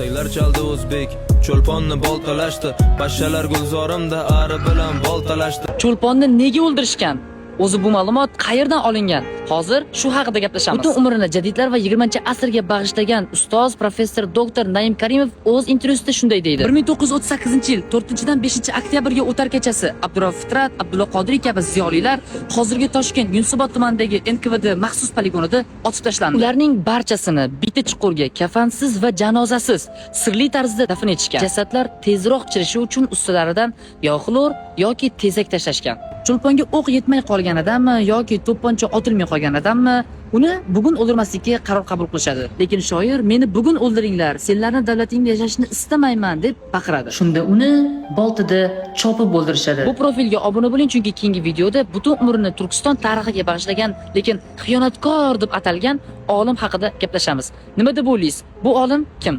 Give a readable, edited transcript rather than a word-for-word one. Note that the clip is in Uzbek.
Qarsaklar chaldi o'zbek, cho'lponni boltalashdi, pashshalar gulzorimda ari bilan boltalashdi. Cho'lponni nega o'ldirishgan? O'zi bu ma'lumot qayerdan olingan? Hozir shu haqida gaplashamiz. Butun umrini jadidlar va 20-asrga bag'ishlagan ustoz professor doktor Naim Karimov o'z intervyusida shunday deydi. 1938-yil 4-dan 5-oktyabrga o'tar kechasi Abdurrauf Fitrat, Abdulla Qodiriy kabi ziyolilar hozirgi Toshkent Yunusobod tumanidagi NKVD maxsus poligonida otib tashlandi. Ularning barchasini bitta chuqurga kafansiz va janozasiz sirli tarzda dafn etishgan. Jasadlar tezroq chirishi uchun ustilaridan yo xlor yoki tezak tashlashgan. Cho'lponga o'q yetmay qolganidanmi yoki to'pponcha otilmay qolganidanmi uni bugun o'ldirmaslikka qaror qabul qilishadi. Lekin shoir meni bugun o'ldiringlar, senlarni davlatingda yashashni istamayman deb baqiradi. Shunda uni boltida chopib o'ldirishadi. Bu profilga obuna bo'ling, chunki keyingi videoda butun umrini Turkiston tarixiga bag'ishlagan, lekin xiyonatkor deb atalgan olim haqida gaplashamiz. Nima deb o'ylaysiz? Bu olim kim?